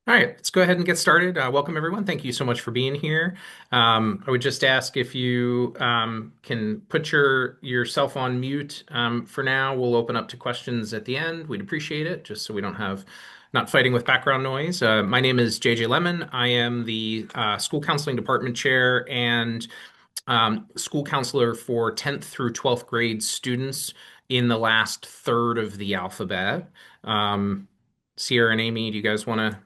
All right, let's go ahead and get started. Welcome, everyone. Thank you so much for being here. I would just ask if you can put yourself on mute for now. We'll open up to questions at the end. We'd appreciate it, just so we don't have not fighting with background noise. My name is JJ Lemon. I am the school counseling department chair and school counselor for 10th through 12th grade students in the last third of the alphabet. Um, Sierra and Amy, do you guys want to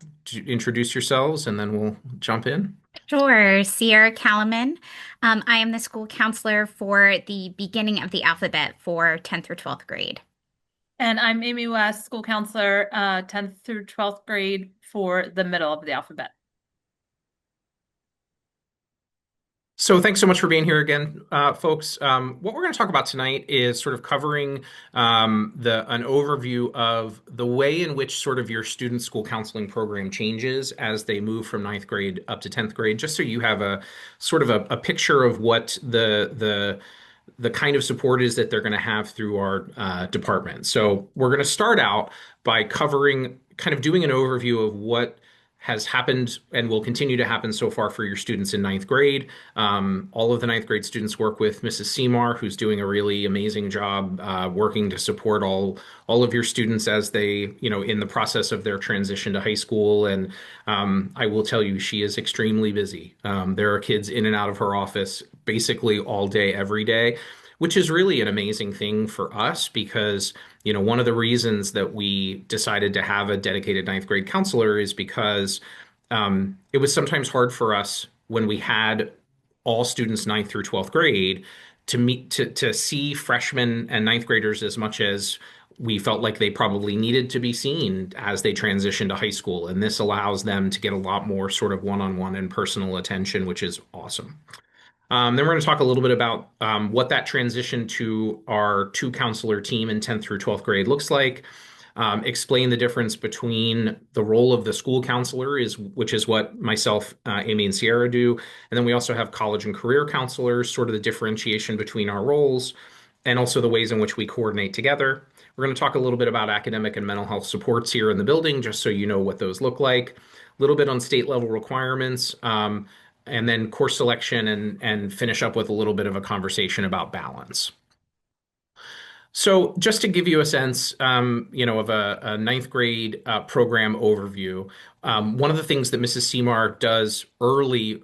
introduce yourselves and then we'll jump in? Sure, Sierra Calaman. I am the school counselor for the beginning of the alphabet for 10th through 12th grade. And I'm Amy West, school counselor, 10th through 12th grade for the middle of the alphabet. So thanks so much for being here again, folks. What we're going to talk about tonight is sort of covering the an overview of the way in which sort of your student school counseling program changes as they move from ninth grade up to 10th grade, just so you have a sort of a picture of what the kind of support is that they're going to have through our department. So we're going to start out by covering, kind of doing an overview of what has happened and will continue to happen so far for your students in ninth grade. All of the ninth grade students work with Mrs. Seymour, who's doing a really amazing job working to support all of your students as they, in the process of their transition to high school. And I will tell you, she is extremely busy. There are kids in and out of her office basically all day, every day, which is really an amazing thing for us because one of the reasons that we decided to have a dedicated ninth grade counselor is because it was sometimes hard for us when we had all students ninth through 12th grade to see freshmen and ninth graders as much as we felt like they probably needed to be seen as they transition to high school. And this allows them to get a lot more sort of one-on-one and personal attention, which is awesome. Then we're going to talk a little bit about what that transition to our two counselor team in 10th through 12th grade looks like. Explain the difference between the role of the school counselor, which is what myself, Amy, and Sierra do. And then we also have college and career counselors, sort of the differentiation between our roles, and also the ways in which we coordinate together. We're going to talk a little bit about academic and mental health supports here in the building, just so you know what those look like. A little bit on state level requirements. And then course selection and finish up with a little bit of a conversation about balance. So just to give you a sense, of a ninth grade program overview, one of the things that Mrs. Seymour does early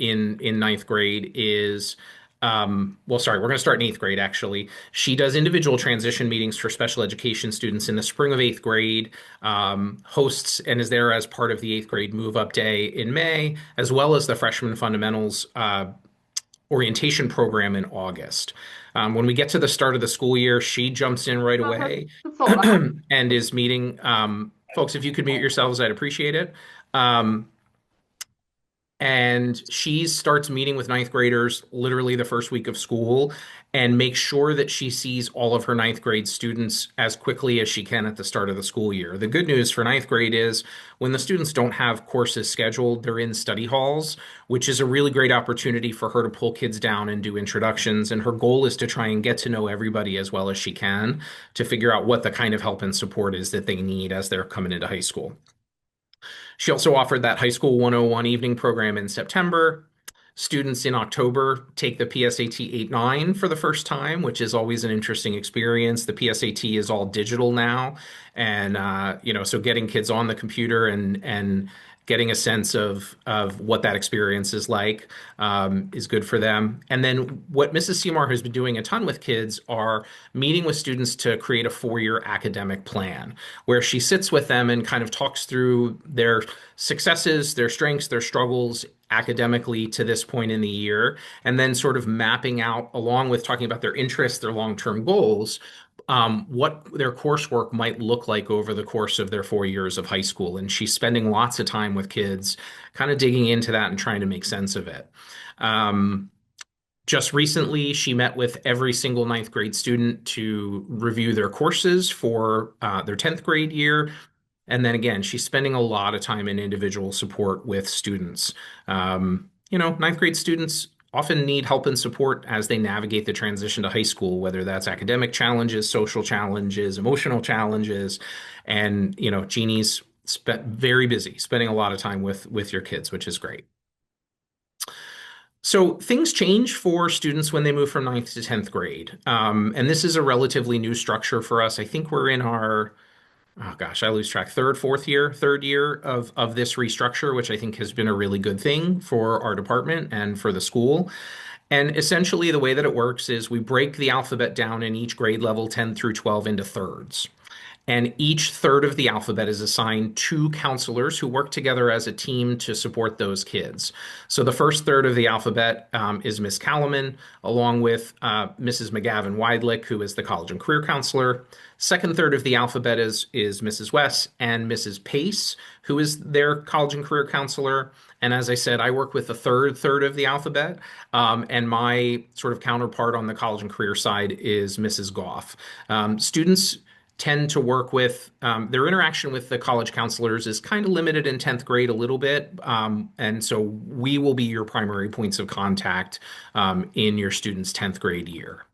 in ninth grade is, well, sorry, we're going to start in eighth grade, actually. She does individual transition meetings for special education students in the spring of eighth grade, hosts and is there as part of the eighth grade move up day in May, as well as the freshman fundamentals orientation program in August. When we get to the start of the school year, she jumps in right away and is meeting. Folks, if you could mute yourselves, I'd appreciate it. And she starts meeting with ninth graders literally the first week of school and makes sure that she sees all of her ninth grade students as quickly as she can at the start of the school year. The good news for ninth grade is when the students don't have courses scheduled, they're in study halls, which is a really great opportunity for her to pull kids down and do introductions. And her goal is to try and get to know everybody as well as she can to figure out what the kind of help and support is that they need as they're coming into high school. She also offered that High School 101 evening program in September. Students in October take the PSAT 8-9 for the first time, which is always an interesting experience. The PSAT is all digital now. And, so getting kids on the computer and getting a sense of what that experience is like is good for them. And then what Mrs. Seymour has been doing a ton with kids are meeting with students to create a 4-year academic plan where she sits with them and kind of talks through their successes, their strengths, their struggles academically to this point in the year, and then sort of mapping out, along with talking about their interests, their long-term goals, what their coursework might look like over the course of their 4 years of high school. And she's spending lots of time with kids, kind of digging into that and trying to make sense of it. Just recently, she met with every single ninth grade student to review their courses for their 10th grade year. And then again, she's spending a lot of time in individual support with students. Ninth grade students often need help and support as they navigate the transition to high school, whether that's academic challenges, social challenges, emotional challenges. And, Jeannie's very busy, spending a lot of time with your kids, which is great. So things change for students when they move from ninth to 10th grade. And this is a relatively new structure for us. I think we're in our, oh gosh, I lose track, third year of this restructure, which I think has been a really good thing for our department and for the school. And essentially, the way that it works is we break the alphabet down in each grade level, 10 through 12, into thirds. And each third of the alphabet is assigned two counselors who work together as a team to support those kids. So the first third of the alphabet is Miss Callman, along with Mrs. McGavin Weidlich, who is the college and career counselor. Second third of the alphabet is Mrs. West and Mrs. Pace, who is their college and career counselor. And as I said, I work with the third of the alphabet. And my sort of counterpart on the college and career side is Mrs. Goff. Students tend to work with their interaction with the college counselors is kind of limited in 10th grade a little bit. And so we will be your primary points of contact in your student's 10th grade year.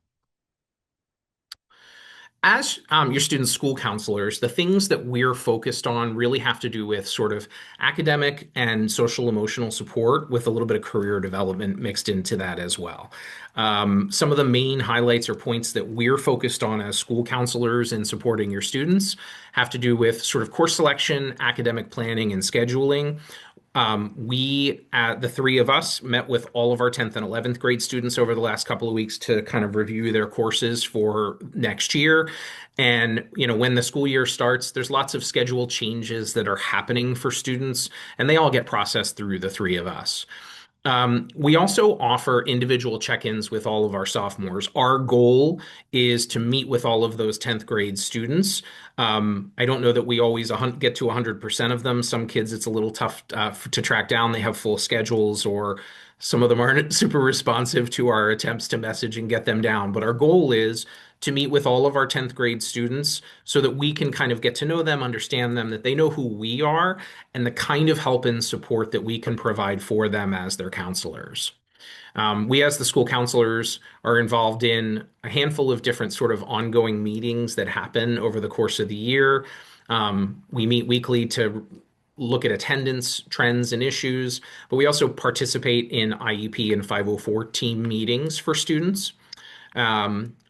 As your student school counselors, the things that we're focused on really have to do with sort of academic and social emotional support with a little bit of career development mixed into that as well. Some of the main highlights or points that we're focused on as school counselors in supporting your students have to do with sort of course selection, academic planning, and scheduling. The three of us, met with all of our 10th and 11th grade students over the last couple of weeks to kind of review their courses for next year. And, when the school year starts, there's lots of schedule changes that are happening for students, and they all get processed through the three of us. We also offer individual check-ins with all of our sophomores. Our goal is to meet with all of those 10th grade students. I don't know that we always get to 100% of them. Some kids, it's a little tough to track down. They have full schedules, or some of them aren't super responsive to our attempts to message and get them down. But our goal is to meet with all of our 10th grade students so that we can kind of get to know them, understand them, that they know who we are, and the kind of help and support that we can provide for them as their counselors. We, as the school counselors, are involved in a handful of different sort of ongoing meetings that happen over the course of the year. We meet weekly to look at attendance trends and issues, but we also participate in IEP and 504 team meetings for students.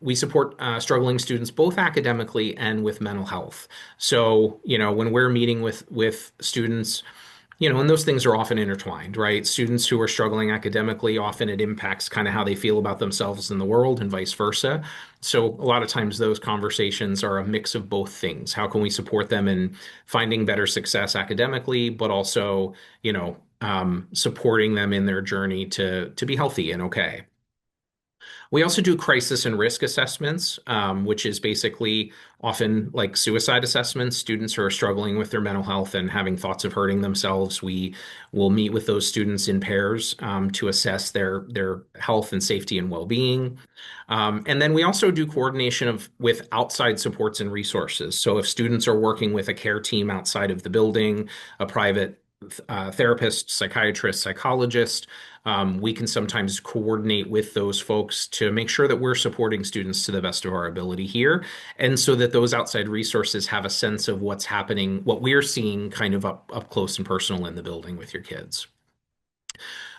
We support struggling students both academically and with mental health. So, when we're meeting with students, and those things are often intertwined, right? Students who are struggling academically, often it impacts kind of how they feel about themselves in the world and vice versa. So a lot of times those conversations are a mix of both things. How can we support them in finding better success academically, but also, supporting them in their journey to be healthy and okay. We also do crisis and risk assessments, which is basically often like suicide assessments. Students who are struggling with their mental health and having thoughts of hurting themselves, we will meet with those students in pairs to assess their health and safety and well-being. And then we also do coordination with outside supports and resources. So if students are working with a care team outside of the building, a private therapist, psychiatrist, psychologist, we can sometimes coordinate with those folks to make sure that we're supporting students to the best of our ability here. And so that those outside resources have a sense of what's happening, what we're seeing kind of up close and personal in the building with your kids.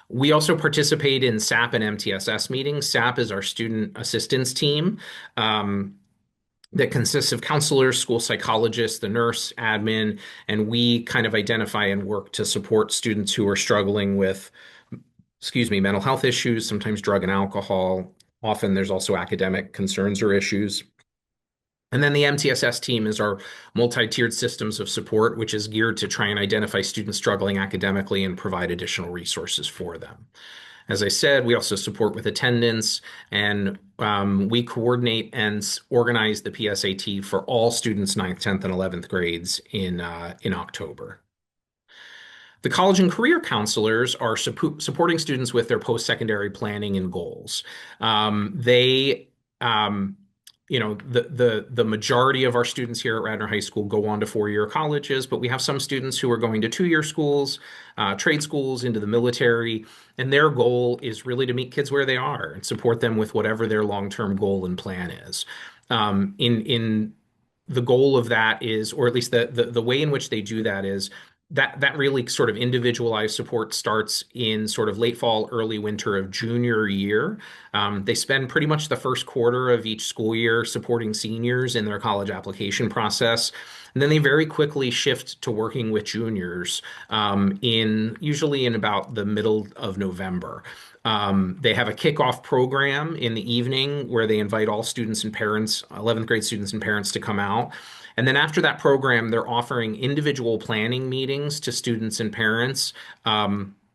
We also participate in SAP and MTSS meetings. SAP is our student assistance team. That consists of counselors, school psychologists, the nurse, admin, and we kind of identify and work to support students who are struggling with, mental health issues, sometimes drug and alcohol. Often there's also academic concerns or issues. And then the MTSS team is our multi-tiered systems of support, which is geared to try and identify students struggling academically and provide additional resources for them. As I said, we also support with attendance, and we coordinate and organize the PSAT for all students 9th, 10th, and 11th grades in October. The college and career counselors are supporting students with their post-secondary planning and goals. They the majority of our students here at Radnor High School go on to four-year colleges, but we have some students who are going to two-year schools, trade schools, into the military, and their goal is really to meet kids where they are and support them with whatever their long-term goal and plan is. In the goal of that is, or at least the way in which they do that is that really sort of individualized support starts in sort of late fall, early winter of junior year. They spend pretty much the first quarter of each school year supporting seniors in their college application process. And then they very quickly shift to working with juniors in usually in about the middle of November. They have a kickoff program in the evening where they invite all students and parents, 11th grade students and parents, to come out. And then after that program, they're offering individual planning meetings to students and parents.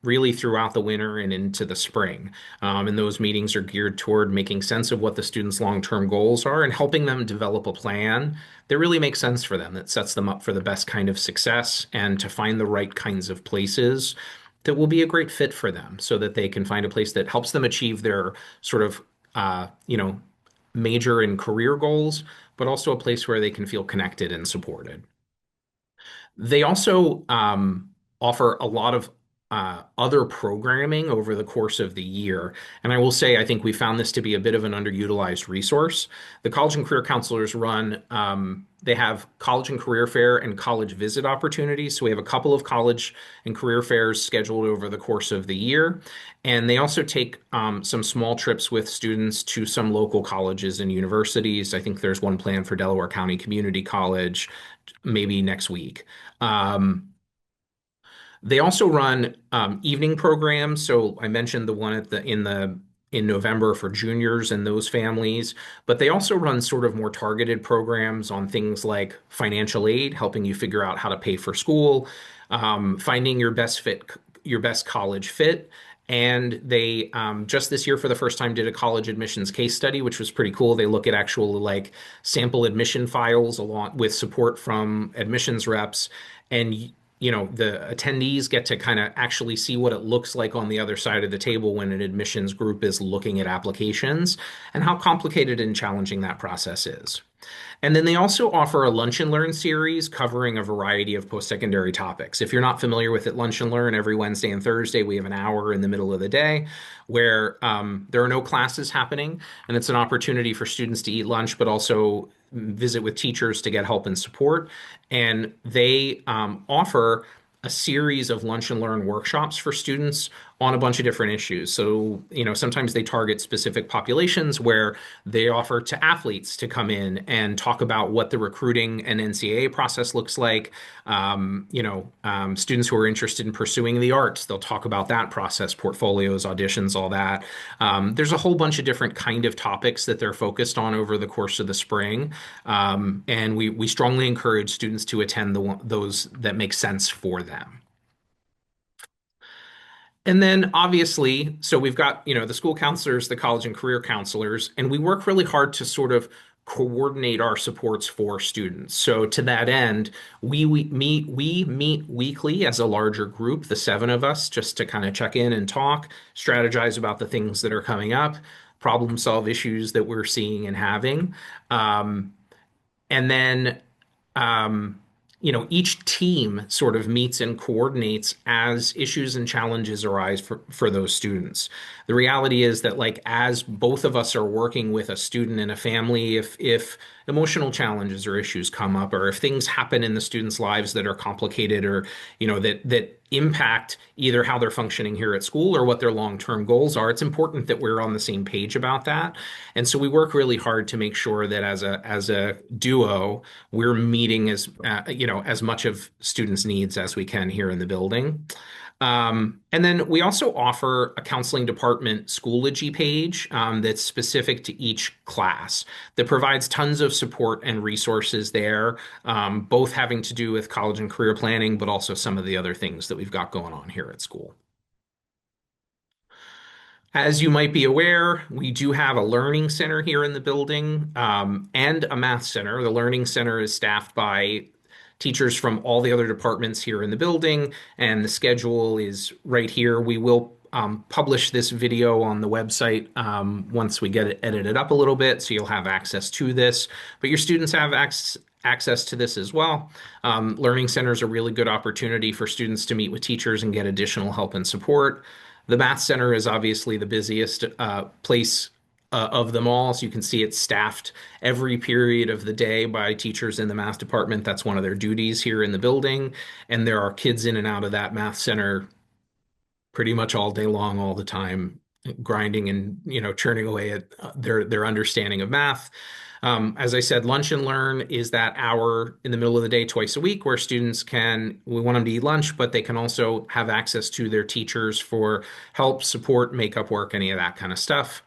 Really throughout the winter and into the spring. And those meetings are geared toward making sense of what the students' long-term goals are and helping them develop a plan that really makes sense for them, that sets them up for the best kind of success and to find the right kinds of places that will be a great fit for them so that they can find a place that helps them achieve their sort of, major and career goals, but also a place where they can feel connected and supported. They also offer a lot of other programming over the course of the year. And I will say, I think we found this to be a bit of an underutilized resource. The college and career counselors they have college and career fair and college visit opportunities. So we have a couple of college and career fairs scheduled over the course of the year. And they also take some small trips with students to some local colleges and universities. I think there's one planned for Delaware County Community College, maybe next week. They also run evening programs. So I mentioned the one in November for juniors and those families, but they also run sort of more targeted programs on things like financial aid, helping you figure out how to pay for school, finding your best college fit. And they just this year, for the first time, did a college admissions case study, which was pretty cool. They look at actual like sample admission files along with support from admissions reps, and the attendees get to kind of actually see what it looks like on the other side of the table when an admissions group is looking at applications and how complicated and challenging that process is. And then they also offer a Lunch and Learn series covering a variety of post-secondary topics. If you're not familiar with it, Lunch and Learn, every Wednesday and Thursday, we have an hour in the middle of the day where there are no classes happening, and it's an opportunity for students to eat lunch, but also visit with teachers to get help and support. And they offer a series of Lunch and Learn workshops for students on a bunch of different issues. So, sometimes they target specific populations where they offer to athletes to come in and talk about what the recruiting and NCAA process looks like. Students who are interested in pursuing the arts, they'll talk about that process, portfolios, auditions, all that. There's a whole bunch of different kind of topics that they're focused on over the course of the spring. And we strongly encourage students to attend those that make sense for them. And then obviously, so we've got, the school counselors, the college and career counselors, and we work really hard to sort of coordinate our supports for students. So to that end, we meet weekly as a larger group, the seven of us, just to kind of check in and talk, strategize about the things that are coming up, problem solve issues that we're seeing and having. And then each team sort of meets and coordinates as issues and challenges arise for those students. The reality is that, like, as both of us are working with a student and a family, if emotional challenges or issues come up, or if things happen in the students' lives that are complicated, or that impact either how they're functioning here at school or what their long-term goals are, it's important that we're on the same page about that. And so we work really hard to make sure that as a duo, we're meeting as much of students' needs as we can here in the building. And then we also offer a counseling department Schoology page that's specific to each class that provides tons of support and resources there, both having to do with college and career planning, but also some of the other things that we've got going on here at school. As you might be aware, we do have a learning center here in the building, and a math center. The learning center is staffed by teachers from all the other departments here in the building, and the schedule is right here. We will publish this video on the website once we get it edited up a little bit, so you'll have access to this. But your students have access to this as well. Learning Center is a really good opportunity for students to meet with teachers and get additional help and support. The Math Center is obviously the busiest place of them all. So you can see it's staffed every period of the day by teachers in the math department. That's one of their duties here in the building. And there are kids in and out of that math center pretty much all day long, all the time, grinding and churning away at their understanding of math. As I said, lunch and learn is that hour in the middle of the day, twice a week, where students we want them to eat lunch, but they can also have access to their teachers for help, support, makeup work, any of that kind of stuff.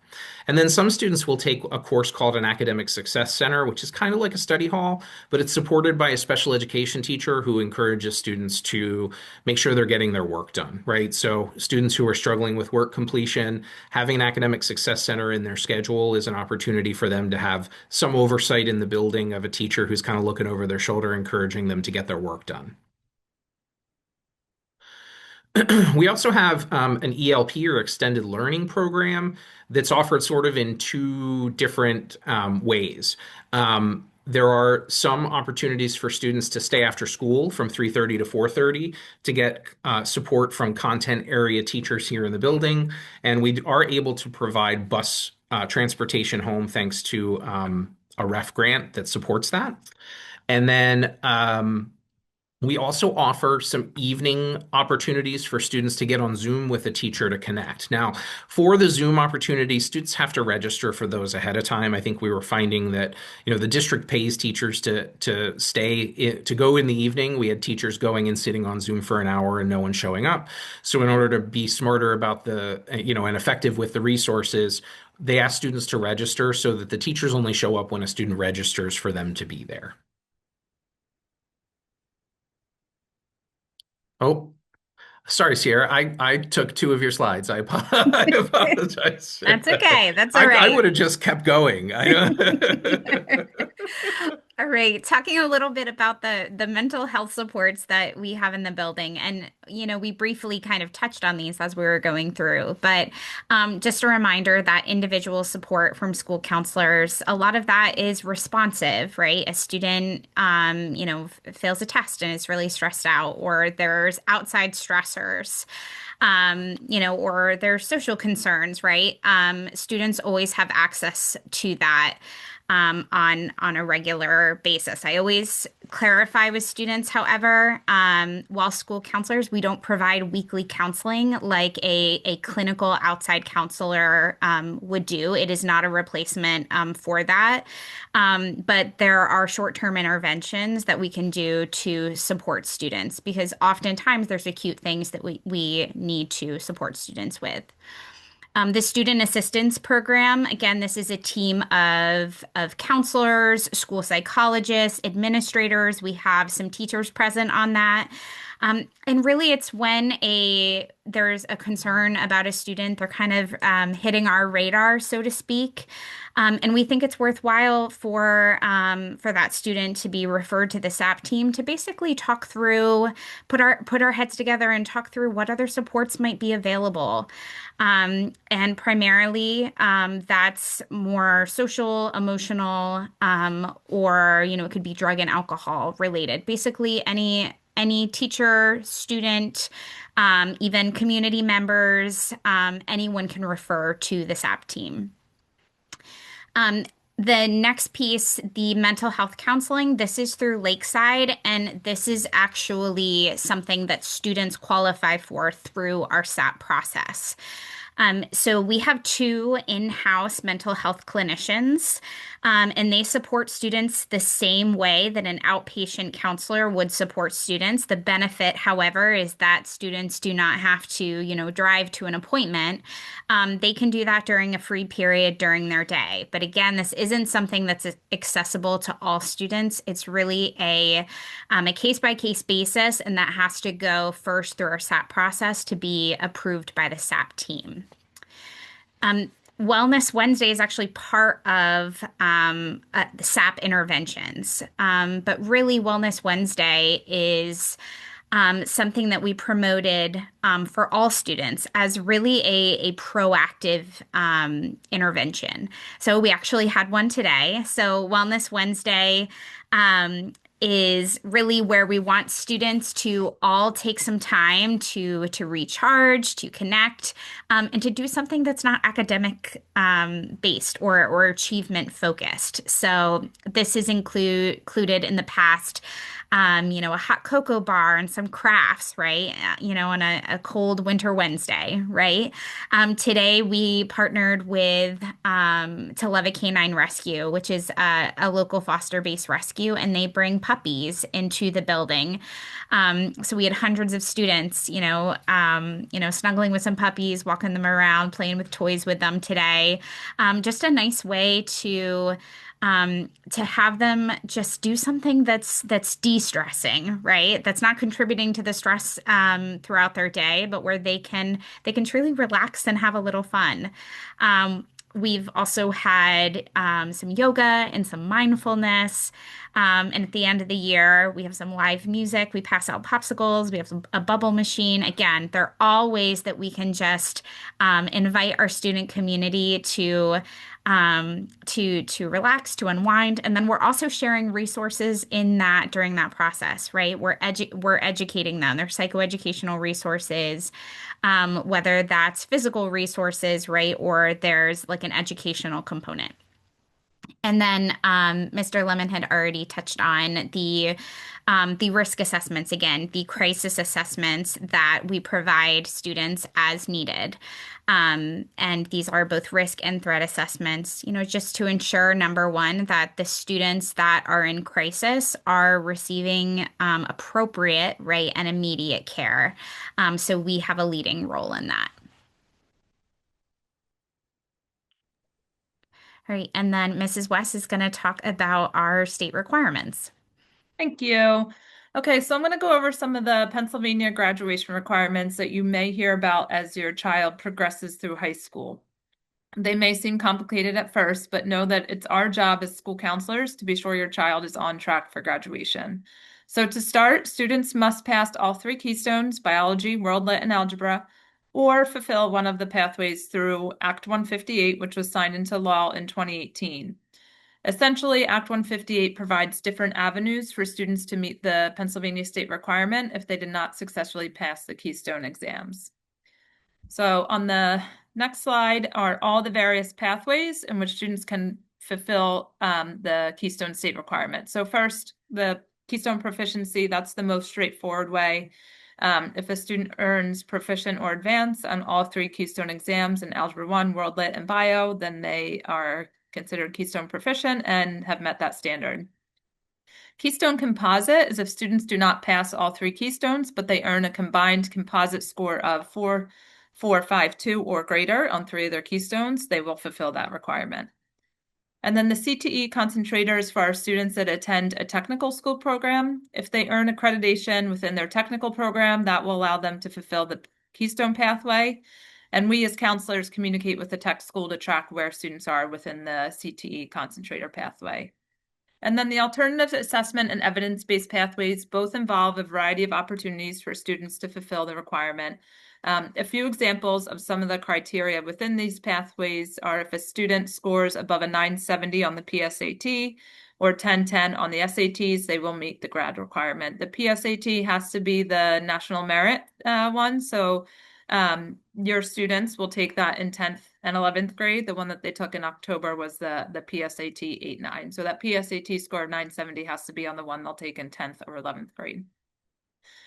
And then some students will take a course called an academic success center, which is kind of like a study hall, but it's supported by a special education teacher who encourages students to make sure they're getting their work done, right? So students who are struggling with work completion, having an academic success center in their schedule is an opportunity for them to have some oversight in the building of a teacher who's kind of looking over their shoulder, encouraging them to get their work done. We also have an ELP or extended learning program that's offered sort of in two different ways. There are some opportunities for students to stay after school from 3:30 to 4:30 to get support from content area teachers here in the building. And we are able to provide bus transportation home thanks to a REF grant that supports that. And then we also offer some evening opportunities for students to get on Zoom with a teacher to connect. Now, for the Zoom opportunities, students have to register for those ahead of time. I think we were finding that, the district pays teachers to to go in the evening. We had teachers going and sitting on Zoom for an hour and no one showing up. So in order to be smarter about and effective with the resources, they ask students to register so that the teachers only show up when a student registers for them to be there. Oh, sorry, Sierra. I took two of your slides. I apologize. That's okay. That's all I right. would have just kept going. All right, talking a little bit about the mental health supports that we have in the building, and we briefly kind of touched on these as we were going through, but just a reminder that individual support from school counselors, a lot of that is responsive, right? A student, fails a test and is really stressed out, or there's outside stressors, or there's social concerns, right? Students always have access to that on a regular basis. I always clarify with students, however, while school counselors, we don't provide weekly counseling like a clinical outside counselor would do. It is not a replacement for that. But there are short-term interventions that we can do to support students because oftentimes there's acute things that we need to support students with. The Student Assistance Program, again, this is a team of counselors, school psychologists, administrators. We have some teachers present on that. And really, it's when there's a concern about a student, they're kind of hitting our radar, so to speak. And we think it's worthwhile for that student to be referred to the SAP team to basically talk through, put our heads together and talk through what other supports might be available. And primarily, that's more social, emotional, or it could be drug and alcohol related. Basically, any teacher, student, even community members, anyone can refer to the SAP team. The next piece, the mental health counseling, this is through Lakeside, and this is actually something that students qualify for through our SAP process. So we have two in-house mental health clinicians, and they support students the same way that an outpatient counselor would support students. The benefit, however, is that students do not have to, drive to an appointment. They can do that during a free period during their day. But again, this isn't something that's accessible to all students. It's really a case-by-case basis, and that has to go first through our SAP process to be approved by the SAP team. Wellness Wednesday is actually part of the SAP interventions. But really, Wellness Wednesday is something that we promoted for all students as really a proactive intervention. So we actually had one today. So Wellness Wednesday is really where we want students to all take some time to recharge, to connect, and to do something that's not academic based or achievement focused. So this is included in the past. A hot cocoa bar and some crafts, right? On a cold winter Wednesday, right? Today we partnered with Televa Canine Rescue, which is a local foster-based rescue, and they bring puppies into the building. So we had hundreds of students, snuggling with some puppies, walking them around, playing with toys with them today. Just a nice way to have them just do something that's de-stressing, right? That's not contributing to the stress throughout their day, but where they can truly relax and have a little fun. We've also had some yoga and some mindfulness. And at the end of the year, we have some live music. We pass out popsicles. We have a bubble machine. Again, they're all ways that we can just invite our student community to relax, to unwind, and then we're also sharing resources in that during that process, right? We're educating them. They're psychoeducational resources, whether that's physical resources, right, or there's like an educational component. And then Mr. Lemon had already touched on the risk assessments again, the crisis assessments that we provide students as needed. And these are both risk and threat assessments, just to ensure, number one, that the students that are in crisis are receiving appropriate, right, and immediate care. So we have a leading role in that. All right, and then Mrs. West is going to talk about our state requirements. Thank you. Okay, so I'm going to go over some of the Pennsylvania graduation requirements that you may hear about as your child progresses through high school. They may seem complicated at first, but know that it's our job as school counselors to be sure your child is on track for graduation. So to start, students must pass all three keystones, biology, world lit, and algebra, or fulfill one of the pathways through Act 158, which was signed into law in 2018. Essentially, Act 158 provides different avenues for students to meet the Pennsylvania state requirement if they did not successfully pass the Keystone exams. So on the next slide are all the various pathways in which students can fulfill the Keystone state requirement. So first, the Keystone proficiency, that's the most straightforward way. If a student earns proficient or advanced on all three Keystone exams in Algebra 1, World Lit, and Bio, then they are considered Keystone proficient and have met that standard. Keystone composite is if students do not pass all three keystones, but they earn a combined composite score of 4.452 or greater on three of their keystones, they will fulfill that requirement. And then the CTE concentrators for our students that attend a technical school program. If they earn accreditation within their technical program, that will allow them to fulfill the Keystone pathway. And we as counselors communicate with the tech school to track where students are within the CTE concentrator pathway. And then the alternative assessment and evidence-based pathways both involve a variety of opportunities for students to fulfill the requirement. A few examples of some of the criteria within these pathways are if a student scores above a 970 on the PSAT or 1010 on the SATs, they will meet the grad requirement. The PSAT has to be the national merit one, so your students will take that in 10th and 11th grade. The one that they took in October was the PSAT 8-9. So that PSAT score of 970 has to be on the one they'll take in 10th or 11th grade.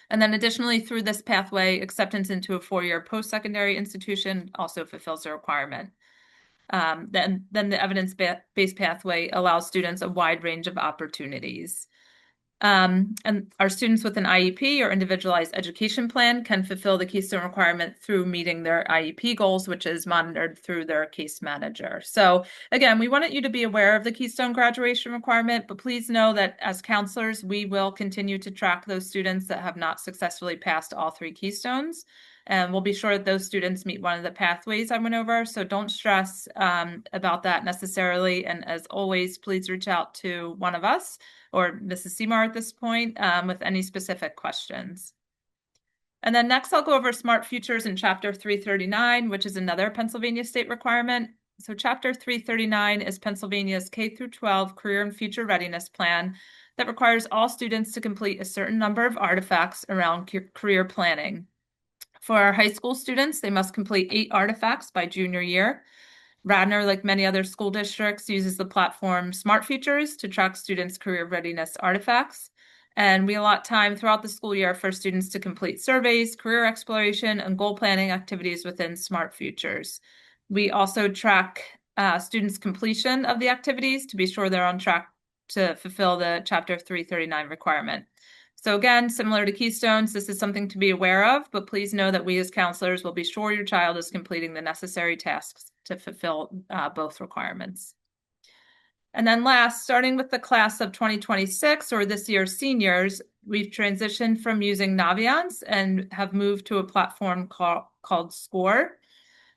And then additionally, through this pathway, acceptance into a four-year post-secondary institution also fulfills the requirement. Then the evidence-based pathway allows students a wide range of opportunities. And our students with an IEP or individualized education plan can fulfill the Keystone requirement through meeting their IEP goals, which is monitored through their case manager. So again, we wanted you to be aware of the Keystone graduation requirement, but please know that as counselors, we will continue to track those students that have not successfully passed all three Keystones. And we'll be sure that those students meet one of the pathways I went over. So don't stress about that necessarily. And as always, please reach out to one of us or Mrs. Seymour at this point with any specific questions. And then next I'll go over Smart Futures in Chapter 339, which is another Pennsylvania state requirement. So Chapter 339 is Pennsylvania's K through 12 Career and Future Readiness Plan that requires all students to complete a certain number of artifacts around career planning. For our high school students, they must complete 8 artifacts by junior year. Radnor, like many other school districts, uses the platform Smart Futures to track students' career readiness artifacts. And we allot time throughout the school year for students to complete surveys, career exploration, and goal planning activities within Smart Futures. We also track students' completion of the activities to be sure they're on track to fulfill the Chapter 339 requirement. So again, similar to Keystones, this is something to be aware of, but please know that we as counselors will be sure your child is completing the necessary tasks to fulfill both requirements. And then last, starting with the class of 2026 or this year's seniors, we've transitioned from using Naviance and have moved to a platform called SCORE.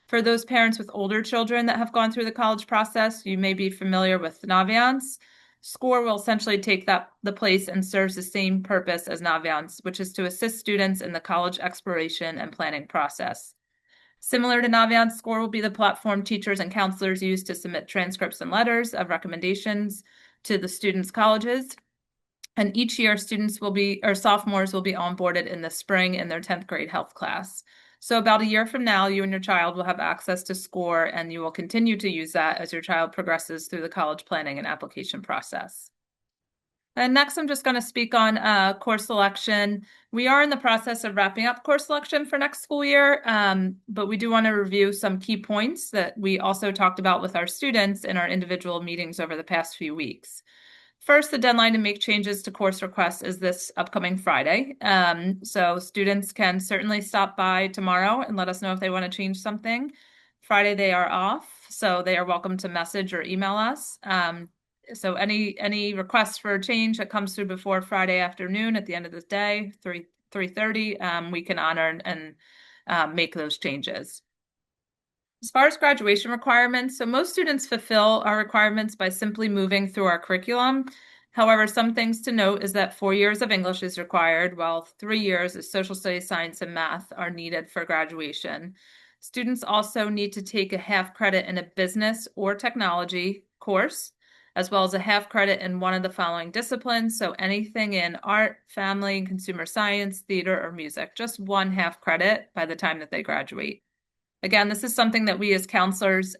For those parents with older children that have gone through the college process, you may be familiar with Naviance. SCORE will essentially take the place and serves the same purpose as Naviance, which is to assist students in the college exploration and planning process. Similar to Naviance, SCORE will be the platform teachers and counselors use to submit transcripts and letters of recommendations to the students' colleges. And each year, sophomores will be onboarded in the spring in their 10th grade health class. So about a year from now, you and your child will have access to SCORE, and you will continue to use that as your child progresses through the college planning and application process. And next, I'm just going to speak on course selection. We are in the process of wrapping up course selection for next school year, but we do want to review some key points that we also talked about with our students in our individual meetings over the past few weeks. First, the deadline to make changes to course requests is this upcoming Friday. So students can certainly stop by tomorrow and let us know if they want to change something. Friday, they are off, so they are welcome to message or email us. So any requests for a change that comes through before Friday afternoon at the end of the day, 3:30, we can honor and make those changes. As far as graduation requirements, so most students fulfill our requirements by simply moving through our curriculum. However, some things to note is that 4 years of English is required, while 3 years of social studies, science, and math are needed for graduation. Students also need to take a half credit in a business or technology course, as well as a half credit in one of the following disciplines. So anything in art, family, consumer science, theater, or music, just one half credit by the time that they graduate. Again, this is something that we as counselors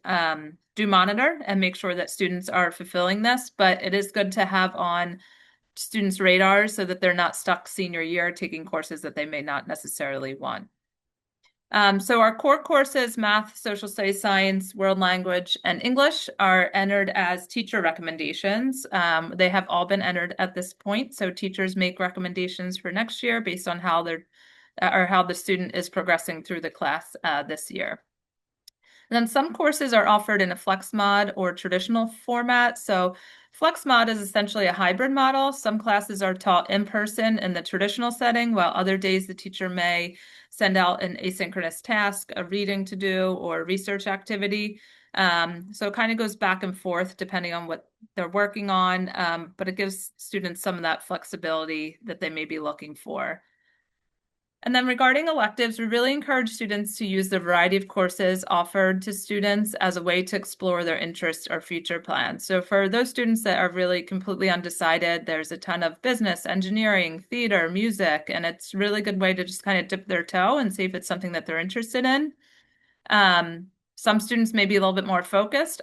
do monitor and make sure that students are fulfilling this, but it is good to have on students' radars so that they're not stuck senior year taking courses that they may not necessarily want. So our core courses, math, social studies, science, world language, and English are entered as teacher recommendations. They have all been entered at this point, so teachers make recommendations for next year based on how the student is progressing through the class this year. And then some courses are offered in a flex mod or traditional format. So flex mod is essentially a hybrid model. Some classes are taught in person in the traditional setting, while other days the teacher may send out an asynchronous task, a reading to do, or a research activity. So it kind of goes back and forth depending on what they're working on, but it gives students some of that flexibility that they may be looking for. And then regarding electives, we really encourage students to use the variety of courses offered to students as a way to explore their interests or future plans. So for those students that are really completely undecided, there's a ton of business, engineering, theater, music, and it's a really good way to just kind of dip their toe and see if it's something that they're interested in. Some students may be a little bit more focused,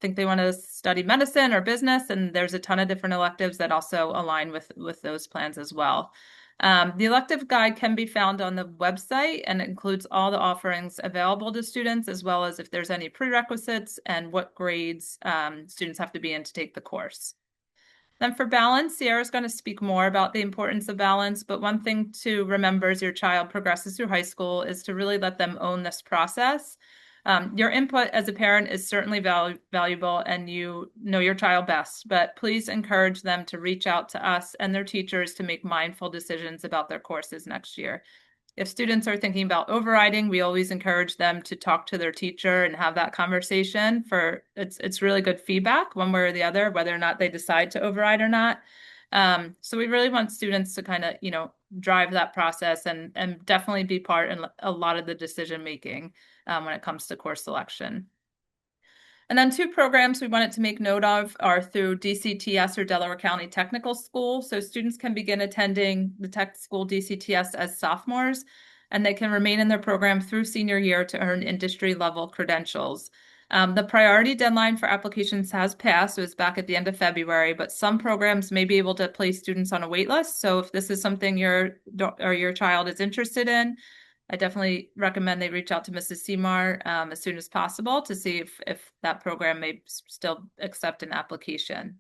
think they want to study medicine or business, and there's a ton of different electives that also align with those plans as well. The elective guide can be found on the website and includes all the offerings available to students, as well as if there's any prerequisites and what grades students have to be in to take the course. Then for balance, Sierra's going to speak more about the importance of balance, but one thing to remember as your child progresses through high school is to really let them own this process. Your input as a parent is certainly valuable and you know your child best, but please encourage them to reach out to us and their teachers to make mindful decisions about their courses next year. If students are thinking about overriding, we always encourage them to talk to their teacher and have that conversation. It's really good feedback one way or the other, whether or not they decide to override or not. So we really want students to kind of, drive that process and definitely be part in a lot of the decision making when it comes to course selection. And then two programs we wanted to make note of are through DCTS or Delaware County Technical School. So students can begin attending the tech school DCTS as sophomores, and they can remain in their program through senior year to earn industry level credentials. The priority deadline for applications has passed. It was back at the end of February, but some programs may be able to place students on a wait list. So if this is something your child is interested in, I definitely recommend they reach out to Mrs. Seymour as soon as possible to see if that program may still accept an application.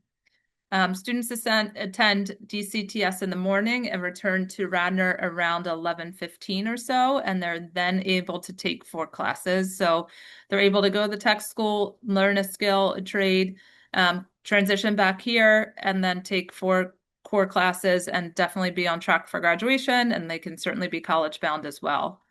Students attend DCTS in the morning and return to Radnor around 11:15 or so, and they're then able to take 4 classes. So they're able to go to the tech school, learn a skill, a trade, transition back here, and then take 4 core classes and definitely be on track for graduation, and they can certainly be college bound as well.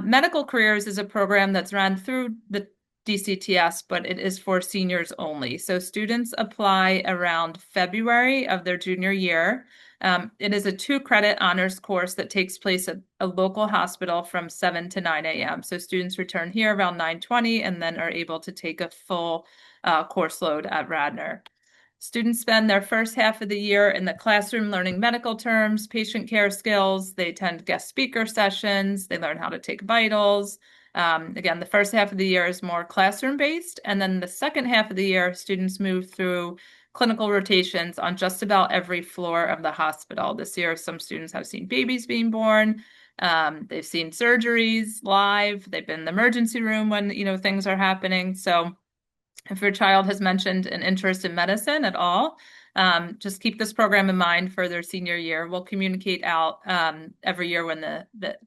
Medical Careers is a program that's run through the DCTS, but it is for seniors only. So students apply around February of their junior year. It is a 2-credit honors course that takes place at a local hospital from 7 to 9 a.m. So students return here around 9:20 and then are able to take a full course load at Radnor. Students spend their first half of the year in the classroom learning medical terms, patient care skills. They attend guest speaker sessions. They learn how to take vitals. Again, the first half of the year is more classroom based. And then the second half of the year, students move through clinical rotations on just about every floor of the hospital. This year, some students have seen babies being born. They've seen surgeries live. They've been in the emergency room when, things are happening. So if your child has mentioned an interest in medicine at all, just keep this program in mind for their senior year. We'll communicate out every year when the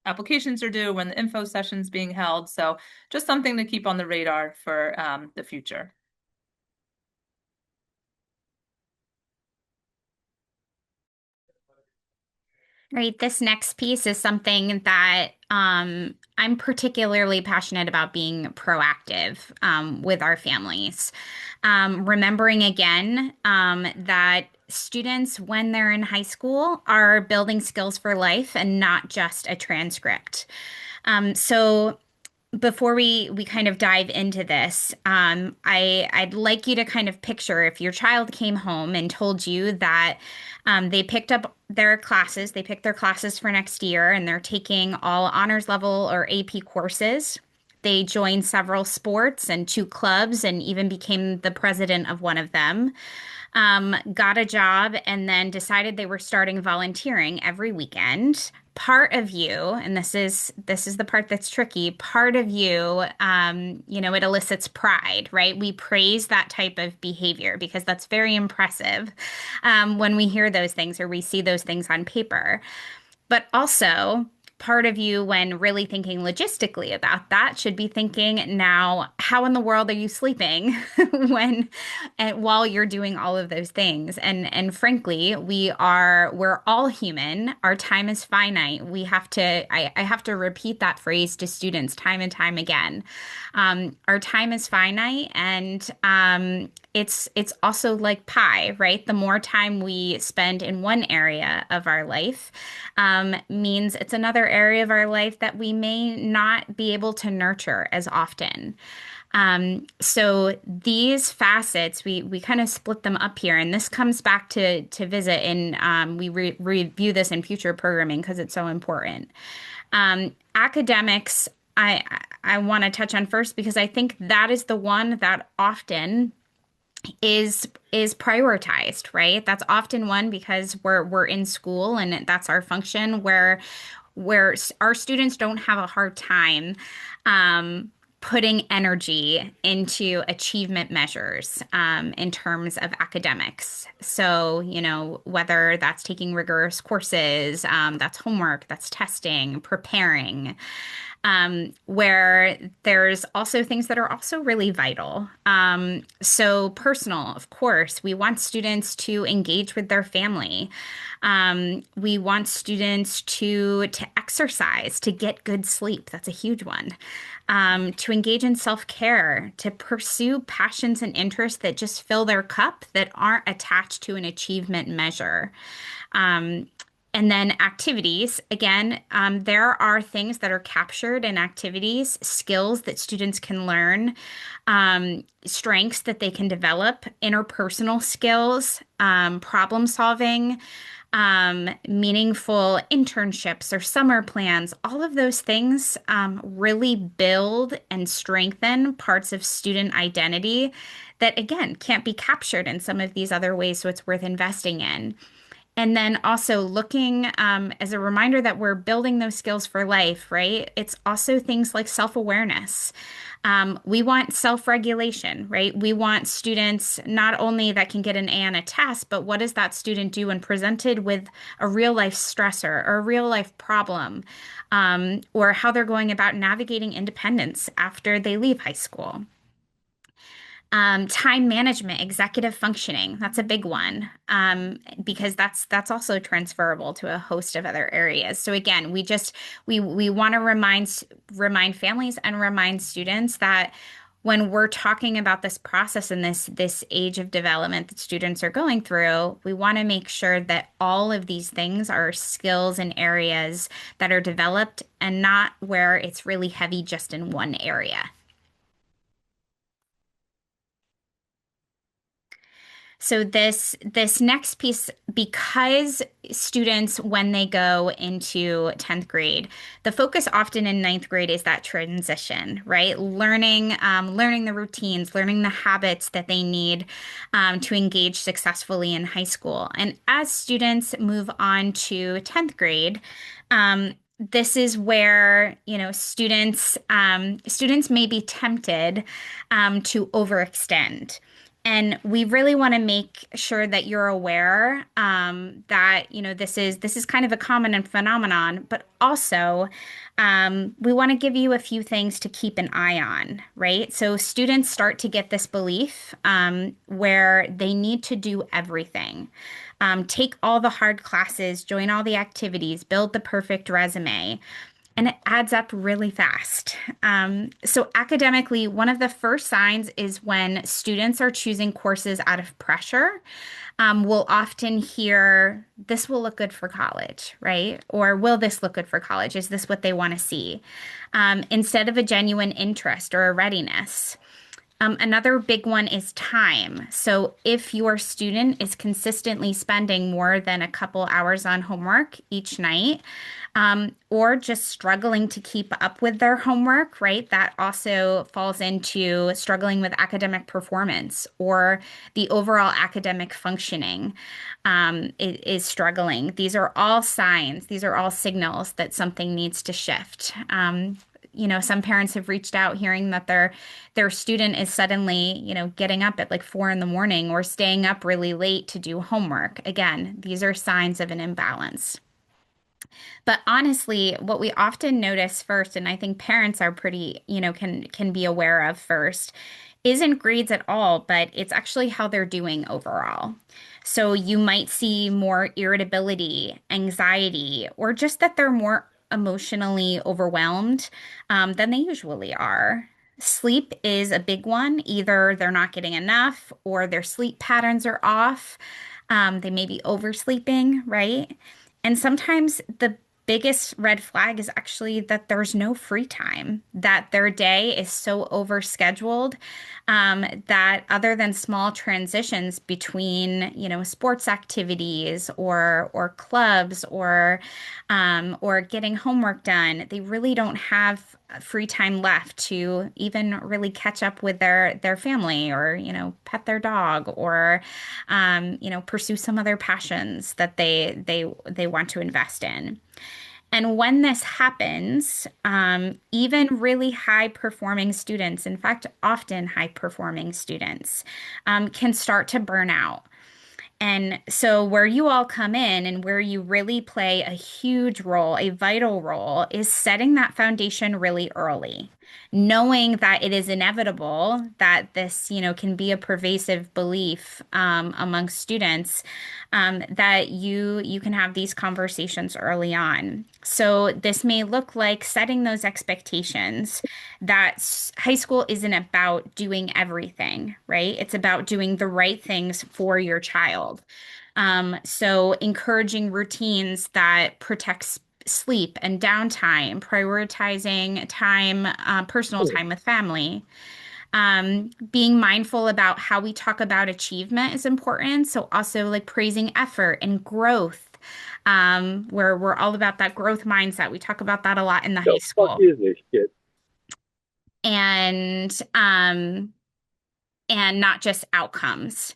applications are due, when the info session's being held. So just something to keep on the radar for the future. Right. This next piece is something that I'm particularly passionate about being proactive with our families. Remembering again that students, when they're in high school, are building skills for life and not just a transcript. So before we kind of dive into this, I'd like you to kind of picture if your child came home and told you that they picked up their classes, they picked their classes for next year, and they're taking all honors level or AP courses. They joined several sports and 2 clubs and even became the president of one of them. Got a job and then decided they were starting volunteering every weekend. Part of you, and this is the part that's tricky, part of you, it elicits pride, right? We praise that type of behavior because that's very impressive when we hear those things or we see those things on paper. But also, part of you, when really thinking logistically about that, should be thinking, now, how in the world are you sleeping when and while you're doing all of those things? And frankly, we're all human. Our time is finite. I have to repeat that phrase to students time and time again. Our time is finite, and it's also like pie, right? The more time we spend in one area of our life, means it's another area of our life that we may not be able to nurture as often. So these facets, we kind of split them up here, and this comes back to visit, and we review this in future programming because it's so important. Academics, I want to touch on first because I think that is the one that often is prioritized, right? That's often one because we're in school and that's our function where our students don't have a hard time putting energy into achievement measures in terms of academics. So, whether that's taking rigorous courses, that's homework, that's testing, preparing, where there's also things that are also really vital. So personal, of course, we want students to engage with their family. We want students to exercise, to get good sleep. That's a huge one. To engage in self-care, to pursue passions and interests that just fill their cup, that aren't attached to an achievement measure. And then activities, again, there are things that are captured in activities, skills that students can learn, strengths that they can develop, interpersonal skills, problem solving, meaningful internships or summer plans. All of those things really build and strengthen parts of student identity that, again, can't be captured in some of these other ways. So it's worth investing in. And then also looking as a reminder that we're building those skills for life, right? It's also things like self-awareness. We want self-regulation, right? We want students not only that can get an A on a test, but what does that student do when presented with a real life stressor or a real life problem, or how they're going about navigating independence after they leave high school. Time management, executive functioning, that's a big one, because that's also transferable to a host of other areas. So again, we want to remind families and remind students that when we're talking about this process and this age of development that students are going through, we want to make sure that all of these things are skills and areas that are developed and not where it's really heavy just in one area. So this next piece, because students, when they go into 10th grade, the focus often in ninth grade is that transition, right? Learning the routines, learning the habits that they need to engage successfully in high school. And as students move on to 10th grade, this is where, students may be tempted to overextend. And we really want to make sure that you're aware that this is kind of a common phenomenon, but also we want to give you a few things to keep an eye on, right? So students start to get this belief where they need to do everything. Take all the hard classes, join all the activities, build the perfect resume. And it adds up really fast. So, academically, one of the first signs is when students are choosing courses out of pressure. We'll often hear, this will look good for college, right? Or will this look good for college? Is this what they want to see? Instead of a genuine interest or a readiness. Another big one is time. So if your student is consistently spending more than a couple hours on homework each night, or just struggling to keep up with their homework, right? That also falls into struggling with academic performance or the overall academic functioning, is struggling. These are all signs, these are all signals that something needs to shift. Some parents have reached out hearing that their student is suddenly, getting up at like 4 in the morning or staying up really late to do homework. Again, these are signs of an imbalance. But honestly, what we often notice first, and I think parents are pretty, can be aware of first, isn't grades at all, but it's actually how they're doing overall. So you might see more irritability, anxiety, or just that they're more emotionally overwhelmed than they usually are. Sleep is a big one. Either they're not getting enough or their sleep patterns are off. They may be oversleeping, right? And sometimes the biggest red flag is actually that there's no free time, that their day is so overscheduled, that other than small transitions between, sports activities or clubs or getting homework done, they really don't have free time left to even really catch up with their family or, pet their dog or, pursue some other passions that they want to invest in. And when this happens, even really high performing students, in fact, often high performing students, can start to burn out. And so, where you all come in and where you really play a huge role, a vital role, is setting that foundation really early, knowing that it is inevitable that this, can be a pervasive belief among students, that you can have these conversations early on. So, this may look like setting those expectations that high school isn't about doing everything, right? It's about doing the right things for your child. So encouraging routines that protects sleep and downtime, prioritizing time, personal time with family. Being mindful about how we talk about achievement is important. So also like praising effort and growth, where we're all about that growth mindset. We talk about that a lot in the high The fuck school. is this shit? And and not just outcomes.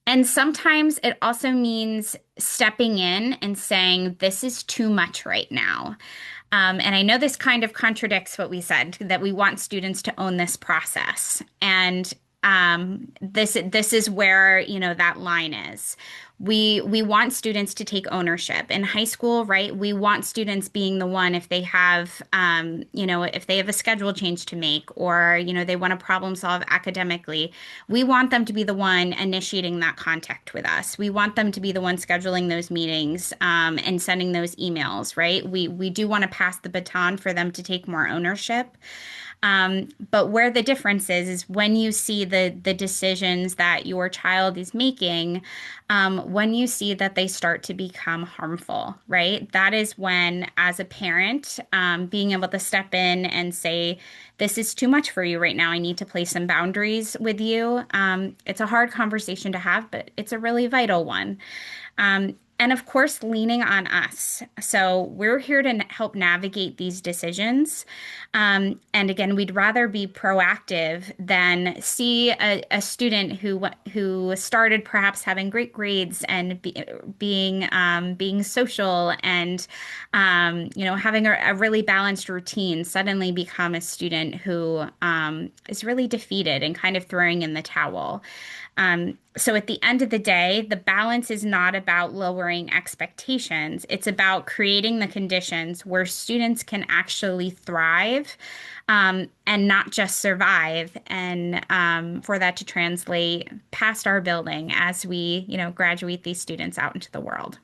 And sometimes it also means stepping in and saying, this is too much right now. And I know this kind of contradicts what we said, that we want students to own this process. And this is where, that line is. We want students to take ownership in high school, right? We want students being the one if they have, if they have a schedule change to make, or they want to problem solve academically. We want them to be the one initiating that contact with us. We want them to be the one scheduling those meetings, and sending those emails, right? We do want to pass the baton for them to take more ownership. But where the difference is when you see the decisions that your child is making, when you see that they start to become harmful, right? That is when, as a parent, being able to step in and say, this is too much for you right now. I need to place some boundaries with you. It's a hard conversation to have, but it's a really vital one. And of course, leaning on us. So we're here to help navigate these decisions. And again, we'd rather be proactive than see a student who started perhaps having great grades and being social and having a really balanced routine suddenly become a student who is really defeated and kind of throwing in the towel. So at the end of the day, the balance is not about lowering expectations. It's about creating the conditions where students can actually thrive, and not just survive, and for that to translate past our building as we, graduate these students out into the world.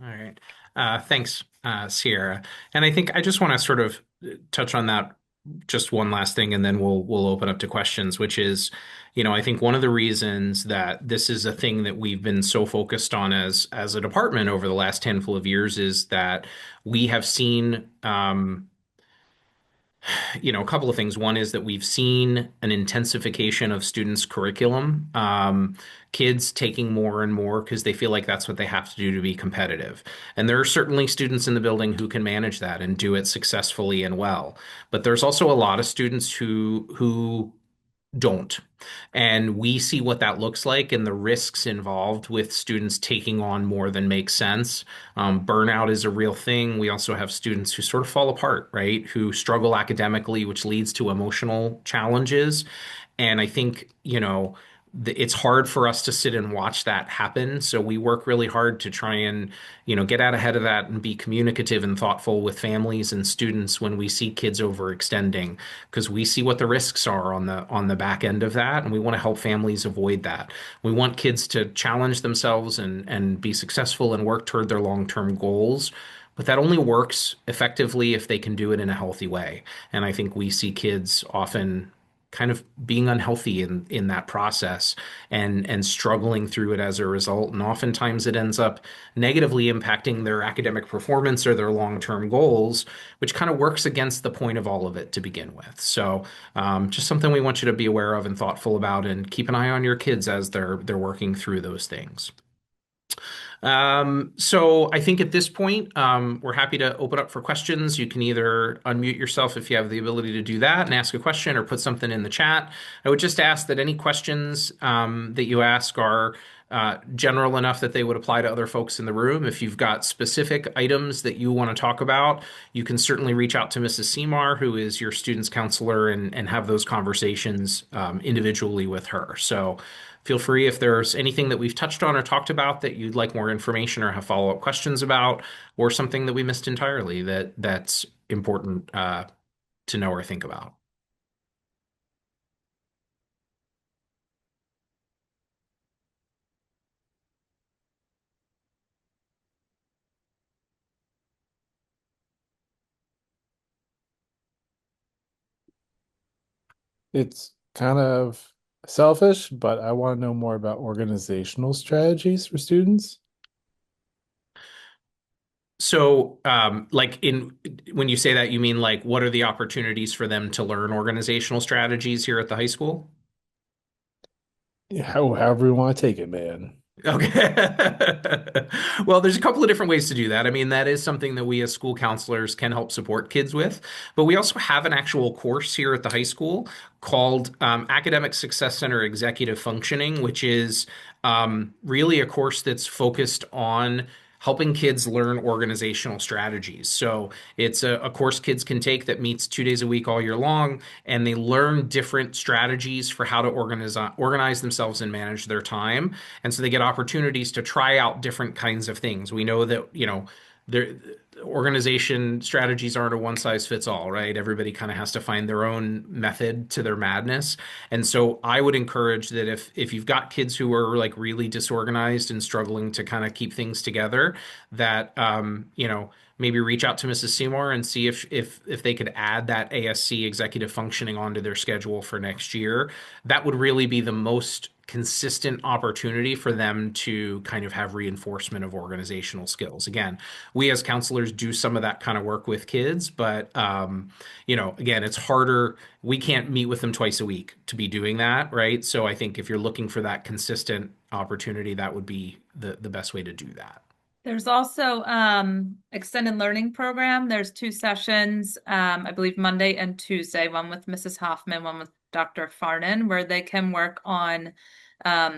All right. Thanks, Sierra. And I think I just want to sort of touch on that just one last thing, and then we'll open up to questions, which is, I think one of the reasons that this is a thing that we've been so focused on as a department over the last handful of years is that we have seen a couple of things. One is that we've seen an intensification of students' curriculum, kids taking more and more because they feel like that's what they have to do to be competitive. And there are certainly students in the building who can manage that and do it successfully and well. But there's also a lot of students who don't. And we see what that looks like and the risks involved with students taking on more than makes sense. Burnout is a real thing. We also have students who sort of fall apart, right? Who struggle academically, which leads to emotional challenges. And I think, it's hard for us to sit and watch that happen. So we work really hard to try and, get out ahead of that and be communicative and thoughtful with families and students when we see kids overextending, because we see what the risks are on the back end of that, and we want to help families avoid that. We want kids to challenge themselves and be successful and work toward their long-term goals. But that only works effectively if they can do it in a healthy way. And I think we see kids often kind of being unhealthy in that process and struggling through it as a result. And oftentimes it ends up negatively impacting their academic performance or their long-term goals, which kind of works against the point of all of it to begin with. So just something we want you to be aware of and thoughtful about, and keep an eye on your kids as they're working through those things. So I think at this point, we're happy to open up for questions. You can either unmute yourself if you have the ability to do that and ask a question, or put something in the chat. I would just ask that any questions that you ask are general enough that they would apply to other folks in the room. If you've got specific items that you want to talk about, you can certainly reach out to Mrs. Seymour, who is your student's counselor, and have those conversations individually with her. So feel free if there's anything that we've touched on or talked about that you'd like more information or have follow-up questions about, or something that we missed entirely that's important to know or think about. It's kind of selfish, but I want to know more about organizational strategies for students. So, like in when you say that, you mean like what are the opportunities for them to learn organizational strategies here at the high school? However you want to take it, man. Okay. Well, there's a couple of different ways to do that. I mean, that is something that we as school counselors can help support kids with. But we also have an actual course here at the high school called Academic Success Center Executive Functioning, which is really a course that's focused on helping kids learn organizational strategies. So it's a course kids can take that meets 2 days a week all year long, and they learn different strategies for how to organize themselves and manage their time. And so they get opportunities to try out different kinds of things. We know that, their organization strategies aren't a one size fits all, right? Everybody kind of has to find their own method to their madness. And so I would encourage that if you've got kids who are like really disorganized and struggling to kind of keep things together, that maybe reach out to Mrs. Seymour and see if they could add that ASC executive functioning onto their schedule for next year. That would really be the most consistent opportunity for them to kind of have reinforcement of organizational skills. Again, we as counselors do some of that kind of work with kids, but again, it's harder. We can't meet with them twice a week to be doing that, right? So I think if you're looking for that consistent opportunity, that would be the best way to do that. There's also extended learning program. There's two sessions, I believe Monday and Tuesday, one with Mrs. Hoffman, one with Dr. Farnan, where they can work on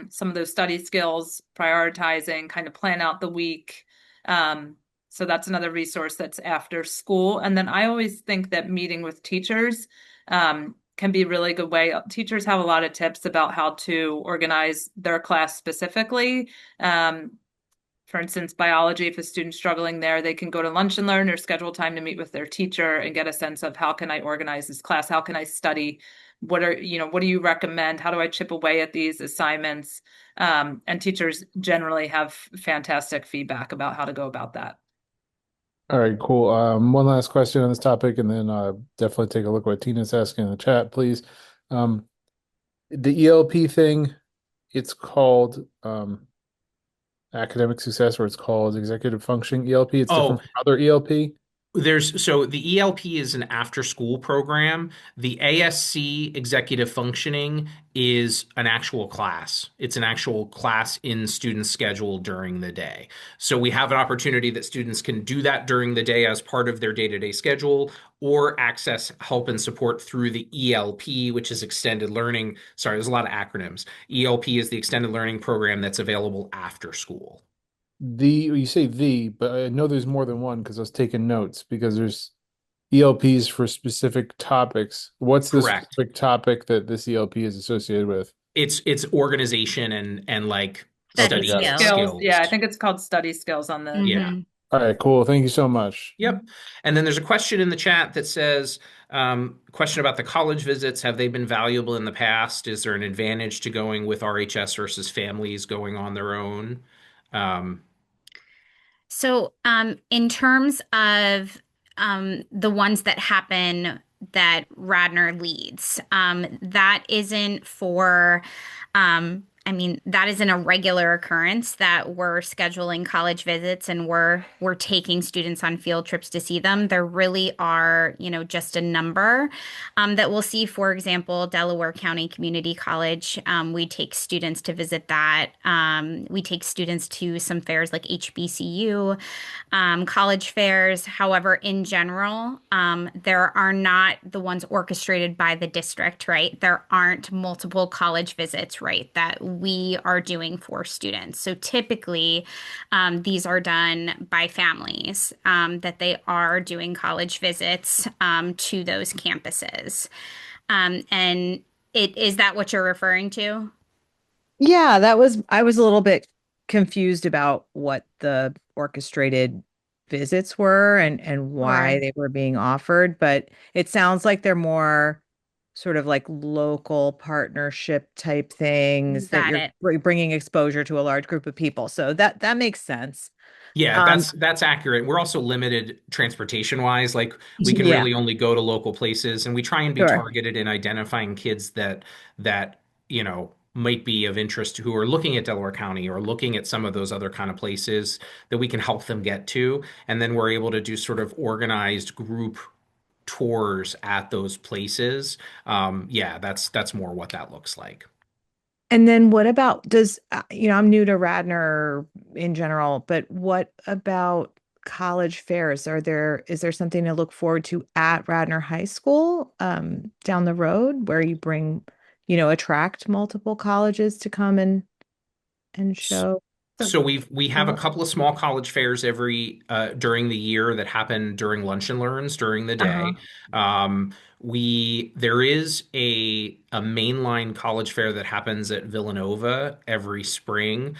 some of those study skills, prioritizing, kind of plan out the week. So that's another resource that's after school. And then I always think that meeting with teachers can be a really good way. Teachers have a lot of tips about how to organize their class specifically. For instance, biology, if a student's struggling there, they can go to lunch and learn or schedule time to meet with their teacher and get a sense of how can I organize this class? How can I study? What do you recommend? How do I chip away at these assignments? And teachers generally have fantastic feedback about how to go about that. All right, cool. One last question on this topic, and then definitely take a look what Tina's asking in the chat, please. Um, the ELP thing, it's called academic success, or it's called executive functioning ELP. It's different Oh, from other ELP. so the ELP is an after school program. The ASC executive functioning is an actual class. It's an actual class in students' schedule during the day. So we have an opportunity that students can do that during the day as part of their day-to-day schedule or access help and support through the ELP, which is extended learning. Sorry, there's a lot of acronyms. ELP is the extended learning program that's available after school. You say but I know there's more than one because I was taking notes because there's ELPs for specific topics. What's the Correct. specific topic that this ELP is associated with? It's organization and like Okay, Study got study it. skills. Skills, yeah, I skills. think it's called study skills on the, Yeah. yeah. Hmm. All right, cool. Thank you so much. Yep. And then there's a question in the chat that says, question about the college visits. Have they been valuable in the past? Is there an advantage to going with RHS versus families going on their own? Um, So, in terms of the ones that happen that Radner leads, that isn't for, I mean, that isn't a regular occurrence that we're scheduling college visits and we're taking students on field trips to see them. There really are, just a number that we'll see. For example, Delaware County Community College, we take students to visit that. We take students to some fairs like HBCU, college fairs. However, in general, there are not the ones orchestrated by the district, right? There aren't multiple college visits, right, that we are doing for students. So typically, these are done by families, that they are doing college visits to those campuses. And is that what you're referring to? Yeah, I was a little bit confused about what the orchestrated visits were and why Sure. they were being offered, but it sounds like they're more sort of like local partnership type things that Got you're it. bringing exposure to a large group of people. So that makes sense. Yeah, Um, that's accurate. We're also limited transportation wise. Like we can yeah, really only go to local places, and we try and be sure. targeted in identifying kids that might be of interest who are looking at Delaware County or looking at some of those other kind of places that we can help them get to. And then we're able to do sort of organized group tours at those places. Yeah, that's more what that looks like. And then what about I'm new to Radnor in general, but what about college fairs? Is there something to look forward to at Radnor High School down the road where you bring, attract multiple colleges to come and show So the we have a product? couple of small college fairs every during the year that happen during lunch and learns during the Uh-huh. day. We there is a mainline college fair that happens at Villanova every spring.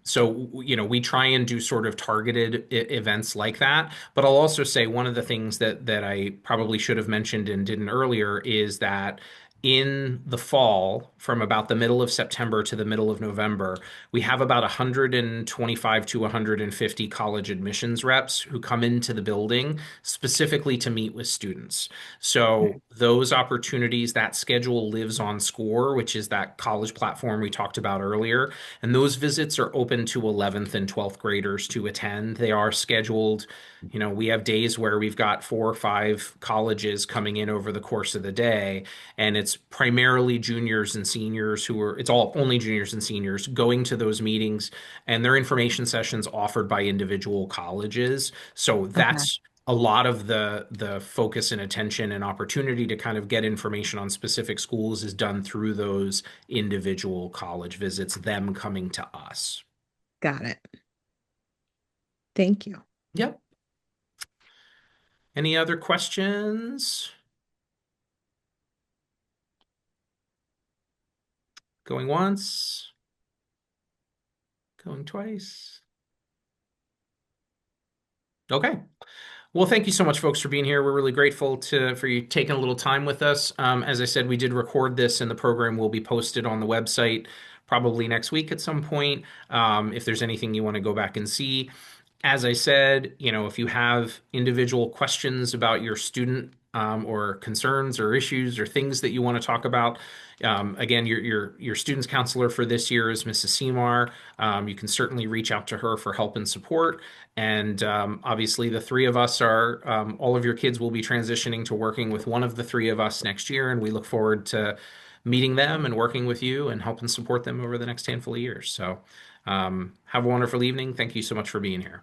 So we try and do sort of targeted events like that. But I'll also say one of the things that I probably should have mentioned and didn't earlier is that in the fall, from about the middle of September to the middle of November, we have about 125 to 150 college admissions reps who come into the building specifically to meet with students. So those opportunities, that schedule lives on SCORE, which is that college platform we talked about earlier. And those visits are open to 11th and 12th graders to attend. They are scheduled. We have days where we've got 4 or 5 colleges coming in over the course of the day, and it's primarily juniors and seniors it's all only juniors and seniors going to those meetings, and their information sessions offered by individual colleges. So Okay. that's a lot of the focus and attention and opportunity to kind of get information on specific schools is done through those individual college visits, them coming to us. Got it. Thank you. Yep. Any other questions? Going once, going twice. Okay. Well, thank you so much, folks, for being here. We're really grateful for you taking a little time with us. As I said, we did record this, and the program will be posted on the website probably next week at some point. If there's anything you want to go back and see, as I said, if you have individual questions about your student or concerns or issues or things that you want to talk about, again, your student's counselor for this year is Mrs. Seymour. You can certainly reach out to her for help and support. And obviously, the three of us all of your kids will be transitioning to working with one of the three of us next year, and we look forward to meeting them and working with you and helping support them over the next handful of years. So, have a wonderful evening. Thank you so much for being here.